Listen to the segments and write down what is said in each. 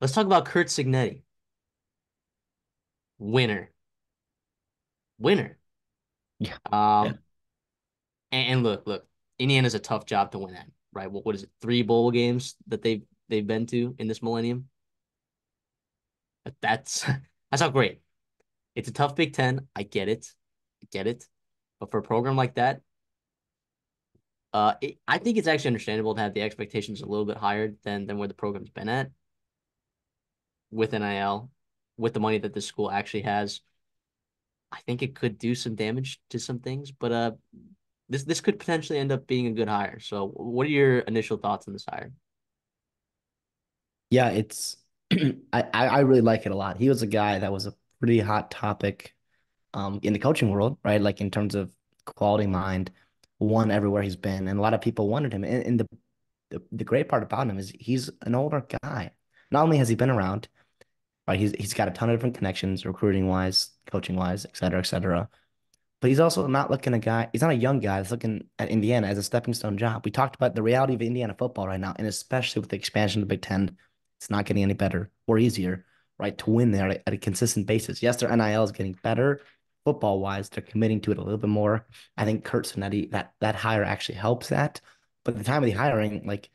Let's talk about Curt Cignetti. Winner. Winner. Yeah. Yeah. Um, and look, Indiana's a tough job to win at, right? What is it? Three bowl games that they've been to in this millennium. That's that's not great. It's a tough Big Ten. I get it. I get it. But for a program like that, I think it's actually understandable to have the expectations a little bit higher than where the program's been at with NIL, with the money that the school actually has. I think it could do some damage to some things, but this could potentially end up being a good hire. So, what are your initial thoughts on this hire? Yeah, it's I really like it a lot. He was a guy that was a pretty hot topic in the coaching world, right? Like in terms of quality mind, won everywhere he's been, and a lot of people wanted him. And the great part about him is he's an older guy. Not only has he been around, right? He's got a ton of different connections, recruiting wise, coaching wise, et cetera, et cetera. But he's also not looking a guy, he's not a young guy that's looking at Indiana as a stepping stone job. We talked about the reality of Indiana football right now, and especially with the expansion of the Big Ten, it's not getting any better or easier, right? To win there at a consistent basis. Yes, their NIL is getting better football wise. They're committing to it a little bit more. I think Curt Cignetti, that hire actually helps that. But at the time of the hiring, like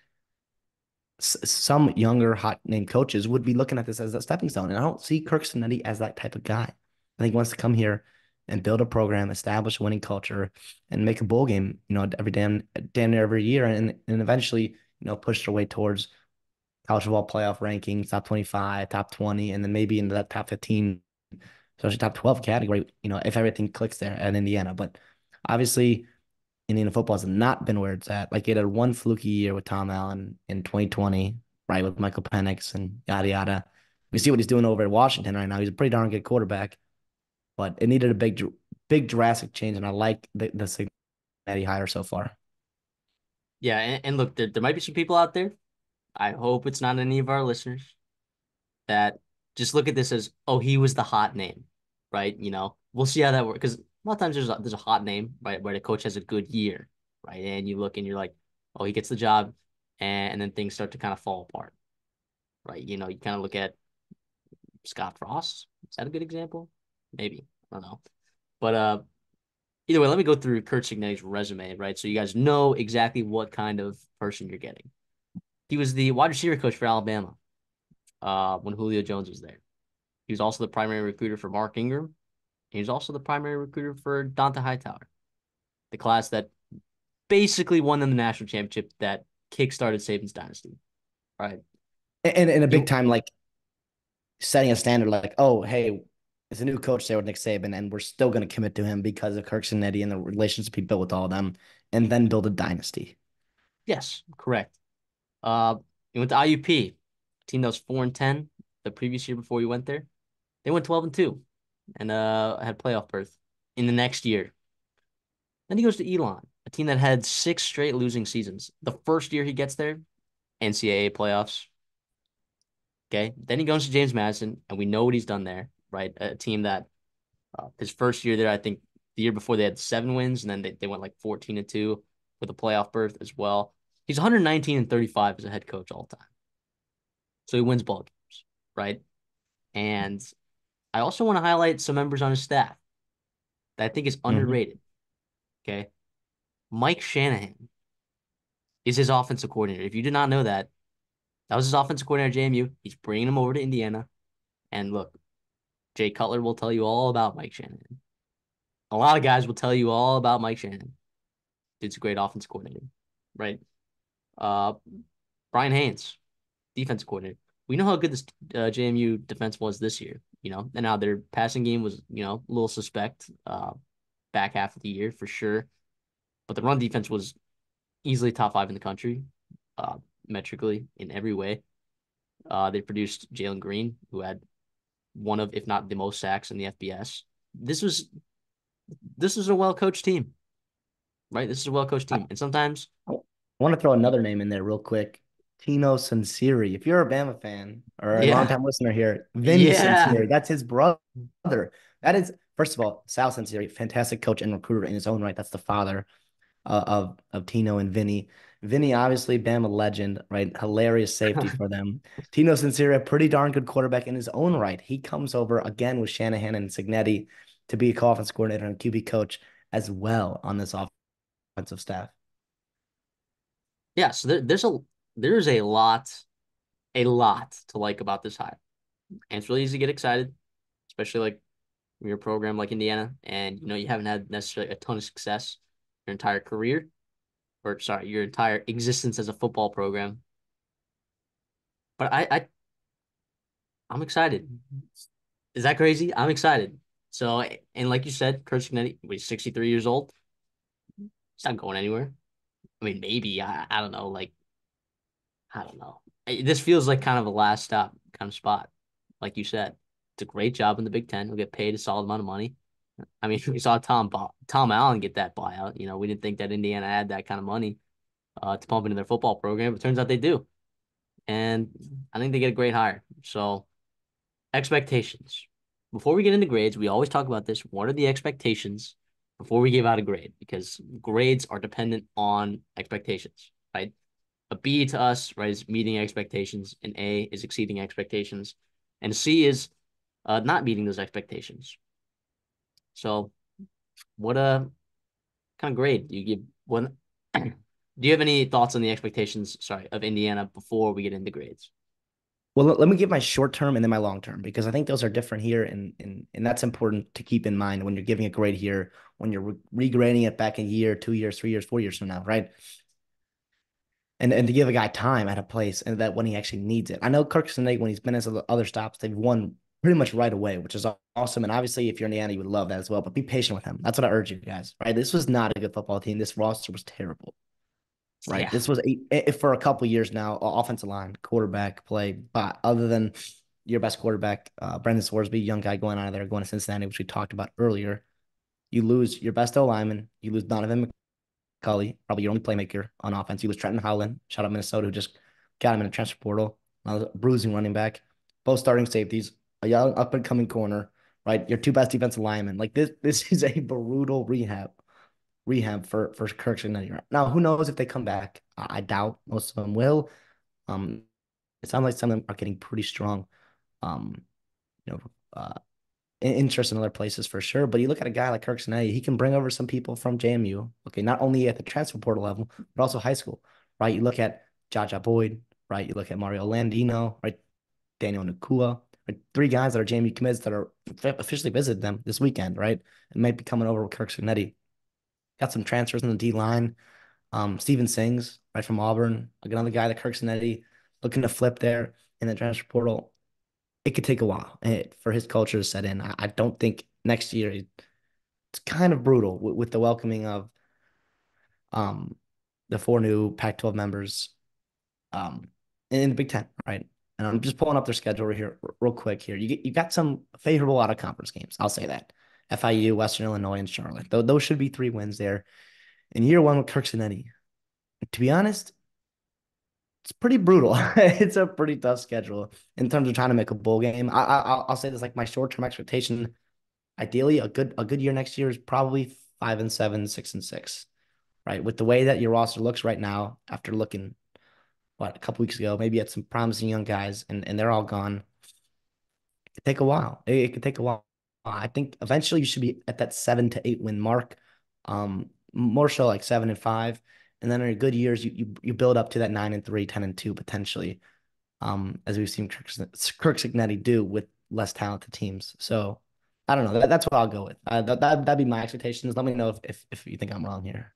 some younger hot name coaches would be looking at this as a stepping stone. And I don't see Curt Cignetti as that type of guy. I think he wants to come here and build a program, establish a winning culture, and make a bowl game, every damn near every year, and eventually, push their way towards college football playoff rankings, top 25, top 20, and then maybe into that top 15, especially top 12 category, if everything clicks there at Indiana. But obviously, Indiana football has not been where it's at. Like it had one fluky year with Tom Allen in 2020, right, with Michael Penix and yada yada. We see what he's doing over at Washington right now. He's a pretty darn good quarterback, but it needed a big drastic change, and I like the Cincinnati hire so far. Yeah, and look, there might be some people out there. I hope it's not any of our listeners that just look at this as, oh, he was the hot name, right? We'll see how that works because a lot of times there's a hot name, right, where the coach has a good year, right, and you look and you're like, oh, he gets the job, and then things start to kind of fall apart, right? You kind of look at Scott Frost. Is that a good example? Maybe. I don't know. But either way, let me go through Curt Cignetti's resume, right? So you guys know exactly what kind of person you're getting. He was the wide receiver coach for Alabama when Julio Jones was there. He was also the primary recruiter for Mark Ingram. He was also the primary recruiter for Donta Hightower, the class that basically won them the national championship that kickstarted Saban's dynasty, right? And a big You, time like setting a standard, like, oh, hey, it's a new coach there with Nick Saban, and we're still going to commit to him because of Kirk Cincinnati and the relationship he built with all of them, and then build a dynasty. yes, correct. Uh, he went to IUP, a team that was 4-10 the previous year before he went there. They went 12-2 and had playoff berth in the next year. Then he goes to Elon, a team that had six straight losing seasons. The first year he gets there, NCAA playoffs. Okay. Then he goes to James Madison, and we know what he's done there, right? A team that his first year there, I think the year before they had 7 wins, and then they went like 14-2 with a playoff berth as well. He's 119-35 as a head coach all time. So he wins ball games, right? And I also want to highlight some members on his staff that I think is Mm-hmm. underrated. Okay. Mike Shanahan is his offensive coordinator. If you did not know that, that was his offensive coordinator at JMU. He's bringing him over to Indiana. And look, Jay Cutler will tell you all about Mike Shanahan. A lot of guys will tell you all about Mike Shanahan. Dude's a great offensive coordinator, right? Uh, Brian Haynes, defensive coordinator. We know how good this JMU defense was this year, and now their passing game was, a little suspect back half of the year for sure. But the run defense was easily top five in the country, uh, metrically in every way. They produced Jalen Green, who had one of, if not the most sacks in the FBS. This was this is a well coached team, right? This is a well coached I, team, and sometimes, I want to throw another name in there real quick. Tino Sinceri. If you're a Bama fan or a yeah, longtime listener here, Vinny yeah, Sinceri, that's his brother. That is, first of all, Sal Sinceri, fantastic coach and recruiter in his own right. That's the father of Tino and Vinny. Vinny, obviously, Bama legend, right? Hilarious safety for them. Tino Sincere, pretty darn good quarterback in his own right. He comes over again with Shanahan and Cignetti to be a offense coordinator and QB coach as well on this offensive staff. Yeah, so there's a lot to like about this hire. And it's really easy to get excited, especially like when you're a program like Indiana and you haven't had necessarily a ton of success your entire career, or sorry, your entire existence as a football program. But I'm excited. Is that crazy? I'm excited. So, and like you said, Curt Cignetti, he's 63 years old. He's not going anywhere. I mean, maybe I don't know. Like I don't know. This feels like kind of a last stop kind of spot. Like you said, it's a great job in the Big Ten. He'll get paid a solid amount of money. I mean, we saw Tom Allen get that buyout. We didn't think that Indiana had that kind of money to pump into their football program, but turns out they do. And I think they get a great hire. So expectations. Before we get into grades, we always talk about this. What are the expectations before we give out a grade? Because grades are dependent on expectations, right? A B to us, right, is meeting expectations. An A is exceeding expectations. And C is not meeting those expectations. So what kind of grade do you give one? Do you have any thoughts on the expectations, sorry, of Indiana before we get into grades? Well, let me give my short term and then my long term because I think those are different here, and that's important to keep in mind when you're giving a grade here, when you're regrading it back a year, 2 years, 3 years, 4 years from now, right? And to give a guy time at a place and that when he actually needs it. I know Kirk Snake, when he's been at other stops, they've won pretty much right away, which is awesome. And obviously, if you're Indiana, you would love that as well. But be patient with him. That's what I urge you guys, right? This was not a good football team. This roster was terrible, right? Yeah. This was for a couple years now, offensive line, quarterback play. But other than your best quarterback, Brendan Sworsby, young guy going out of there, going to Cincinnati, which we talked about earlier, you lose your best O lineman, you lose Donovan Cully, probably your only playmaker on offense. He was Trenton Howland, shout out Minnesota, who just got him in a transfer portal. Bruising running back, both starting safeties, a young up and coming corner, right? Your two best defensive linemen. Like this is a brutal rehab for Curt Cignetti. Now, who knows if they come back? I doubt most of them will. Um, it sounds like some of them are getting pretty strong. Um, you know, interest in other places for sure. But you look at a guy like Curt Cignetti, he can bring over some people from JMU. Okay, not only at the transfer portal level, but also high school, right? You look at Jaja Boyd, right? You look at Mario Landino, right? Daniel Nakua, right? Three guys that are JMU commits that are officially visited them this weekend, right? And might be coming over with Curt Cignetti. Got some transfers in the D line. Steven Sings, right from Auburn, another guy that Curt Cignetti looking to flip there in the transfer portal. It could take a while for his culture to set in. I don't think next year it's kind of brutal with the welcoming of um the four new Pac-12 members um in the Big Ten, right? And I'm just pulling up their schedule right here real quick here. You got some favorable out of conference games. I'll say that. FIU, Western Illinois, and Charlotte. Those should be 3 wins there. In year one with Kirk Cinetti, to be honest, it's pretty brutal. It's a pretty tough schedule in terms of trying to make a bowl game. I'll say this like my short term expectation. Ideally, a good year next year is probably 5-7, 6-6, right? With the way that your roster looks right now, after looking a couple weeks ago, maybe at some promising young guys, and they're all gone. It could take a while. It could take a while. I think eventually you should be at that 7 to 8 win mark. More so like 7-5. And then in your good years, you build up to that 9-3, 10-2 potentially. As we've seen Kirk Cignetti do with less talented teams. So I don't know. That's what I'll go with. That'd be my expectations. Let me know if you think I'm wrong here.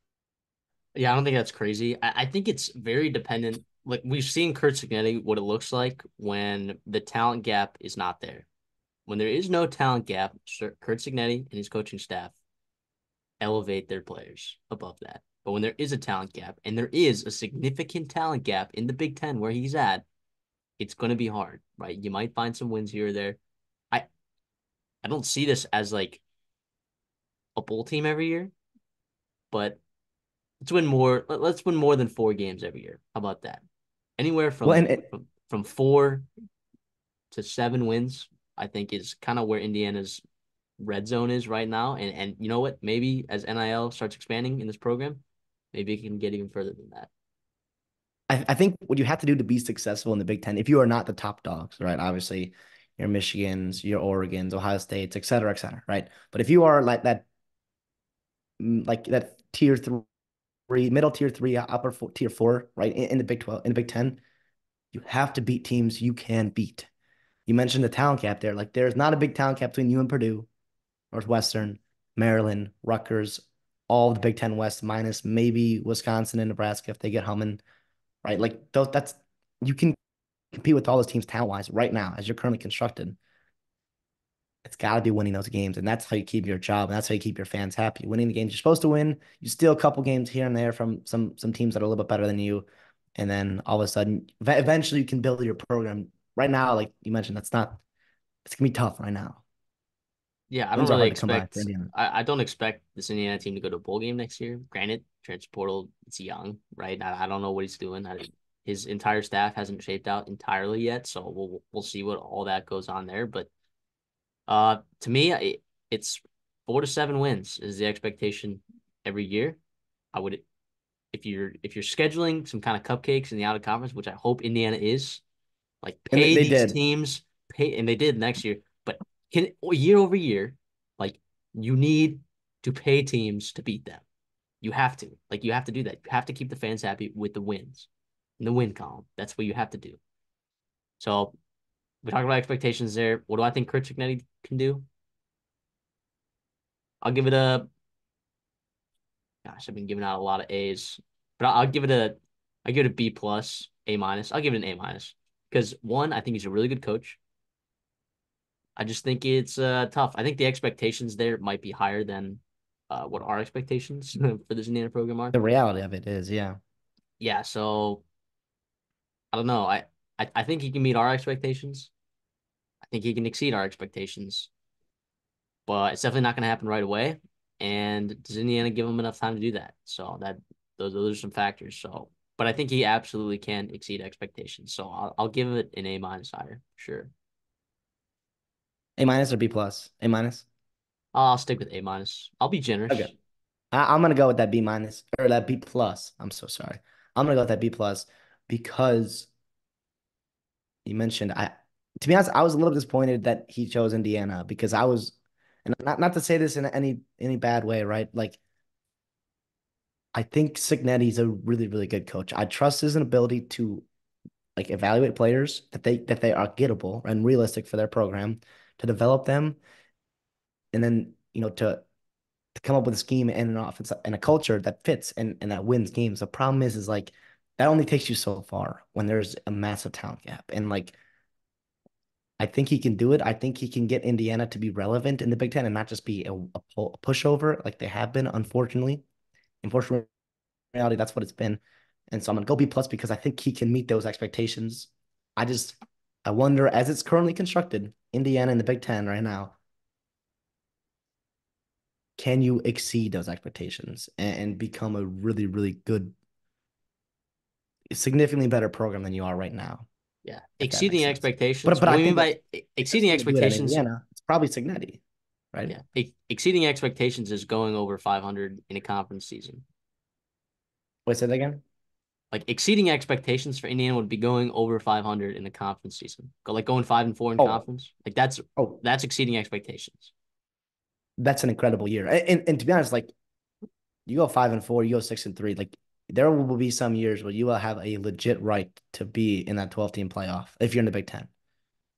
Yeah, I don't think that's crazy. I think it's very dependent. Like we've seen Curt Cignetti, what it looks like when the talent gap is not there. When there is no talent gap, Curt Cignetti and his coaching staff elevate their players above that. But when there is a talent gap, and there is a significant talent gap in the Big Ten where he's at, it's going to be hard, right? You might find some wins here or there. I I don't see this as like a bowl team every year, but let's win more. Let's win more than 4 games every year. How about that? Anywhere Well, from from 4 to 7 wins, I think is kind of where Indiana's red zone is right now. And you know what? Maybe as NIL starts expanding in this program, maybe it can get even further than that. I think what you have to do to be successful in the Big Ten, if you are not the top dogs, right? Obviously, your Michigans, your Oregons, Ohio States, et cetera, right? But if you are like that tier three, middle tier three, upper tier four, right? In the Big 12, in the Big Ten, you have to beat teams you can beat. You mentioned the talent gap there. Like there's not a big talent gap between you and Purdue, Northwestern, Maryland, Rutgers, all of the Big Ten West, minus maybe Wisconsin and Nebraska if they get humming, right? Like those, that's you can compete with all those teams talent wise right now as you're currently constructed. It's got to be winning those games, and that's how you keep your job, and that's how you keep your fans happy. Winning the games you're supposed to win. You steal a couple games here and there from some teams that are a little bit better than you, and then all of a sudden, eventually, you can build your program. Right now, like you mentioned, that's not. It's gonna be tough right now. Yeah, I don't Wins are really hard to come by for expect. Indiana. I don't expect this Indiana team to go to a bowl game next year. Granted, transfer portal, it's young, right? I don't know what he's doing. His entire staff hasn't shaped out entirely yet, so we'll see what all that goes on there. But to me, it's 4 to 7 wins is the expectation every year. I would if you're scheduling some kind of cupcakes in the out of conference, which I hope Indiana is, like And pay they these did. teams, pay, and they did next year. But year over year, like you need to pay teams to beat them. You have to, like, you have to do that. You have to keep the fans happy with the wins in the win column. That's what you have to do. So we talked about expectations there. What do I think Curt Cignetti can do? I'll give it a. Gosh, I've been giving out a lot of A's, but I'll give it a. I give it a B plus, A minus. I'll give it an A minus because one, I think he's a really good coach. I just think it's tough. I think the expectations there might be higher than what our expectations for this Indiana program are. The reality of it is, yeah. Yeah, so I don't know. I think he can meet our expectations. I think he can exceed our expectations, but it's definitely not going to happen right away. And does Indiana give him enough time to do that? So those are some factors. So, but I think he absolutely can exceed expectations. So I'll give it an A minus higher, sure. A minus or B plus? A minus. I'll stick with A minus. I'll be Okay. generous. I'm gonna go with that B minus or that B plus. I'm so sorry. I'm gonna go with that B plus because you mentioned to be honest, I was a little disappointed that he chose Indiana because I was, and not to say this in any bad way, right? Like I think Cignetti's a really, really good coach. I trust his ability to like evaluate players that they are gettable and realistic for their program, to develop them, and then to come up with a scheme and an offense and a culture that fits and that wins games. The problem is like that only takes you so far when there's a massive talent gap. And like I think he can do it. I think he can get Indiana to be relevant in the Big Ten and not just be a pushover like they have been, unfortunately. Unfortunately, in reality, that's what it's been. And so I'm gonna go B plus because I think he can meet those expectations. I just I wonder, as it's currently constructed, Indiana in the Big Ten right now, can you exceed those expectations and become a really, really good, significantly better program than you are right now, Yeah, if that makes exceeding sense. But expectations. but What I do you mean think by the best exceeding way to do it at expectations? Indiana, it's probably Cignetti, right? Yeah, exceeding expectations is going over 500 in a conference season. Wait, say that again. Like exceeding expectations for Indiana would be going over 500 in the conference season. Go like going 5-4 in Oh, conference. Like that's oh, that's exceeding expectations. that's an incredible year. And to be honest, like you go 5-4, you go 6-3, like there will be some years where you will have a legit right to be in that 12 team playoff if you're in the Big Ten.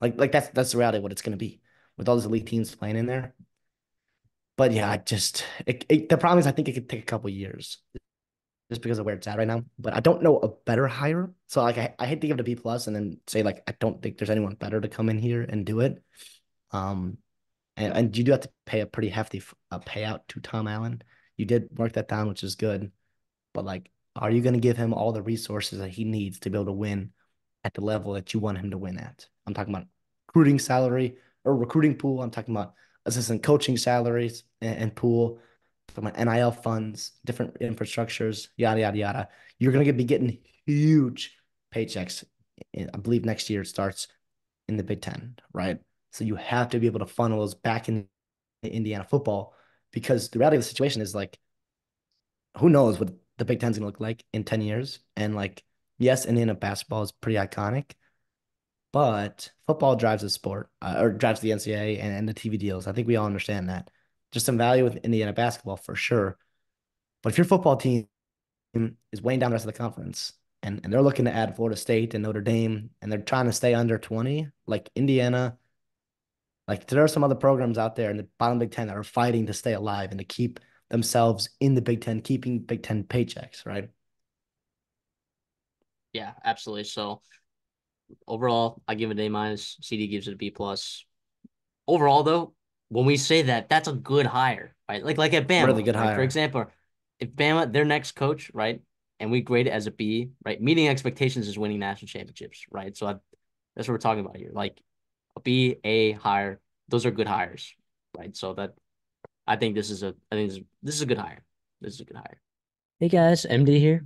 Like that's the reality of what it's going to be with all those elite teams playing in there. But yeah, the problem is I think it could take a couple years just because of where it's at right now. But I don't know a better hire. So like I hate to give it a B plus and then say like I don't think there's anyone better to come in here and do it. Um, and you do have to pay a pretty hefty payout to Tom Allen. You did work that down, which is good. But like, are you going to give him all the resources that he needs to be able to win at the level that you want him to win at? I'm talking about recruiting salary or recruiting pool. I'm talking about assistant coaching salaries and pool, from NIL funds, different infrastructures, yada yada yada. You're going to be getting huge paychecks. I believe next year it starts in the Big Ten, right? So you have to be able to funnel those back in Indiana football because the reality of the situation is like who knows what the Big Ten's gonna look like in 10 years. And like yes, Indiana basketball is pretty iconic, but football drives the sport or drives the NCAA and the TV deals. I think we all understand that. Just some value with Indiana basketball for sure. But if your football team is weighing down the rest of the conference and they're looking to add Florida State and Notre Dame and they're trying to stay under 20, like Indiana, like there are some other programs out there in the bottom Big Ten that are fighting to stay alive and to keep themselves in the Big Ten, keeping Big Ten paychecks, right? Yeah, absolutely. So overall, I give it an A minus. CD gives it a B plus. Overall, though, when we say that, that's a good hire, right? Like at Really Bama, good right? For hire. example, if Bama, their next coach, right, and we grade it as a B, right? Meeting expectations is winning national championships, right? So that's what we're talking about here. Like a B, A hire, those are good hires, right? So that I think this is a good hire. This is a good hire. Hey guys, MD here.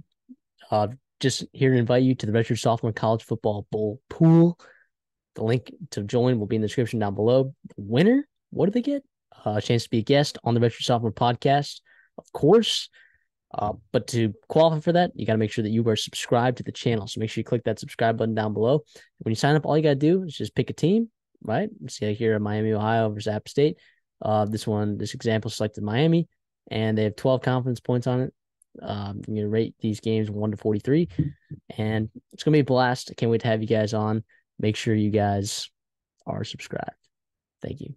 Just here to invite you to the Redshirt Sophomore College Football Bowl pool. The link to join will be in the description down below. The winner, what do they get? A chance to be a guest on the Redshirt Sophomore podcast, of course. But to qualify for that, you got to make sure that you are subscribed to the channel. So make sure you click that subscribe button down below. When you sign up, all you got to do is just pick a team, right? See here at Miami, Ohio versus App State. This example selected Miami, and they have 12 confidence points on it. You're gonna rate these games 1 to 43, and it's gonna be a blast. I can't wait to have you guys on. Make sure you guys are subscribed. Thank you.